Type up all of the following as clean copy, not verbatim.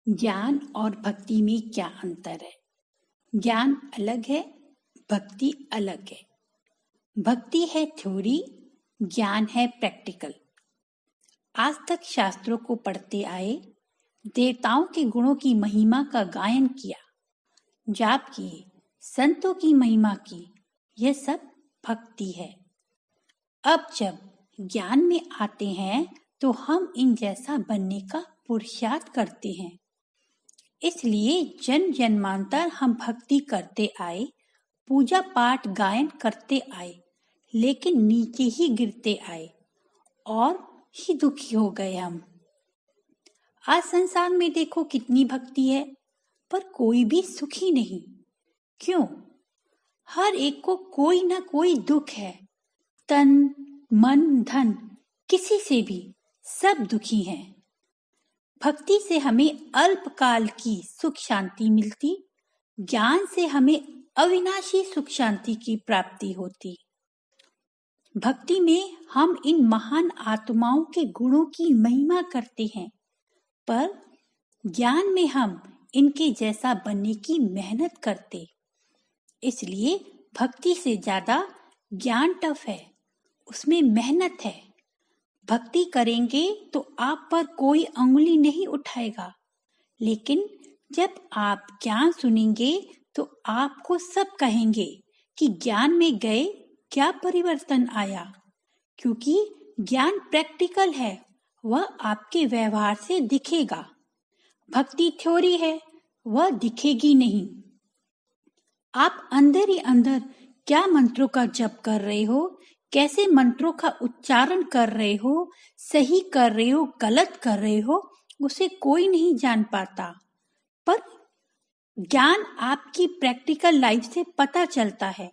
ज्ञान और भक्ति में क्या अंतर है? ज्ञान अलग है, भक्ति अलग है। भक्ति है थ्योरी, ज्ञान है प्रैक्टिकल। आज तक शास्त्रों को पढ़ते आए, देवताओं के गुणों की महिमा का गायन किया, जाप किए, संतों की महिमा की, यह सब भक्ति है। अब जब ज्ञान में आते हैं तो हम इन जैसा बनने का पुरुषार्थ करते हैं। इसलिए जन्म जन्मांतर हम भक्ति करते आए, पूजा पाठ गायन करते आए, लेकिन नीचे ही गिरते आए और ही दुखी हो गए हम। आज संसार में देखो कितनी भक्ति है, पर कोई भी सुखी नहीं। क्यों? हर एक को कोई ना कोई दुख है। तन, मन, धन, किसी से भी सब दुखी हैं। भक्ति से हमें अल्पकाल की सुख शांति मिलती, ज्ञान से हमें अविनाशी सुख शांति की प्राप्ति होती। भक्ति में हम इन महान आत्माओं के गुणों की महिमा करते हैं, पर ज्ञान में हम इनके जैसा बनने की मेहनत करते। इसलिए भक्ति से ज्यादा ज्ञान टफ है, उसमें मेहनत है। भक्ति करेंगे तो आप पर कोई अंगुली नहीं उठाएगा, लेकिन जब आप ज्ञान सुनेंगे तो आपको सब कहेंगे कि ज्ञान में गए क्या परिवर्तन आया, क्योंकि ज्ञान प्रैक्टिकल है, वह आपके व्यवहार से दिखेगा। भक्ति थ्योरी है, वह दिखेगी नहीं। आप अंदर ही अंदर क्या मंत्रों का जप कर रहे हो, कैसे मंत्रों का उच्चारण कर रहे हो, सही कर रहे हो, गलत कर रहे हो, उसे कोई नहीं जान पाता। पर ज्ञान आपकी प्रैक्टिकल लाइफ से पता चलता है।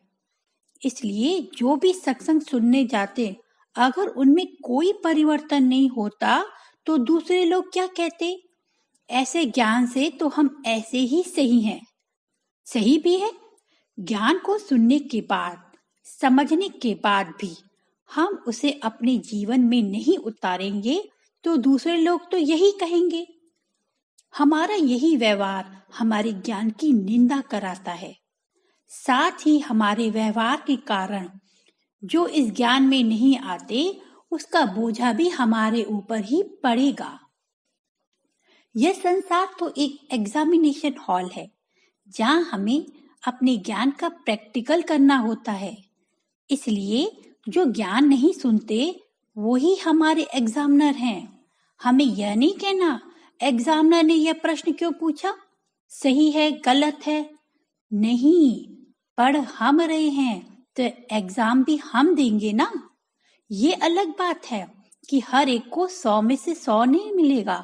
इसलिए जो भी सत्संग सुनने जाते, अगर उनमें कोई परिवर्तन नहीं होता तो दूसरे लोग क्या कहते? ऐसे ज्ञान से तो हम ऐसे ही सही हैं। सही भी है। ज्ञान को सुनने के बाद, समझने के बाद भी हम उसे अपने जीवन में नहीं उतारेंगे तो दूसरे लोग तो यही कहेंगे। हमारा यही व्यवहार हमारे ज्ञान की निंदा कराता है। साथ ही हमारे व्यवहार के कारण जो इस ज्ञान में नहीं आते, उसका बोझा भी हमारे ऊपर ही पड़ेगा। यह संसार तो एक एग्जामिनेशन हॉल है, जहाँ हमें अपने ज्ञान का प्रैक्टिकल करना होता है। इसलिए जो ज्ञान नहीं सुनते वो ही हमारे एग्जामिनर हैं। हमें यह नहीं कहना एग्जामिनर ने यह प्रश्न क्यों पूछा, सही है गलत है। नहीं, पढ़ हम रहे हैं तो एग्जाम भी हम देंगे ना। ये अलग बात है कि हर एक को 100 में से 100 नहीं मिलेगा।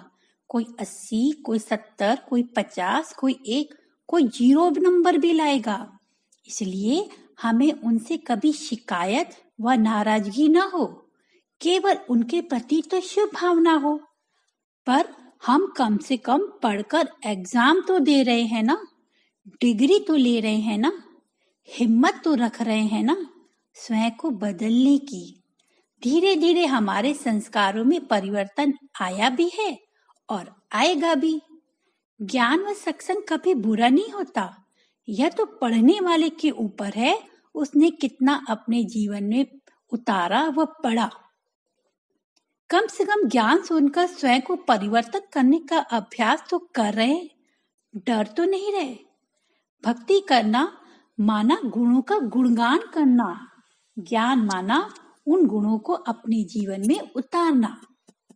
कोई 80, कोई 70, कोई 50, कोई 1, कोई 0 नंबर भी लाएगा। इसलिए हमें उनसे कभी शिकायत व नाराजगी ना हो, केवल उनके प्रति तो शुभ भावना हो। पर हम कम से कम पढ़कर एग्जाम तो दे रहे हैं ना, डिग्री तो ले रहे हैं ना, हिम्मत तो रख रहे हैं ना स्वयं को बदलने की। धीरे धीरे हमारे संस्कारों में परिवर्तन आया भी है और आएगा भी। ज्ञान व सत्संग कभी बुरा नहीं होता, यह तो पढ़ने वाले के ऊपर है, उसने कितना अपने जीवन में उतारा व पढ़ा। कम से कम ज्ञान सुनकर स्वयं को परिवर्तन करने का अभ्यास तो कर रहे, डर तो नहीं रहे। भक्ति करना माना गुणों का गुणगान करना, ज्ञान माना उन गुणों को अपने जीवन में उतारना।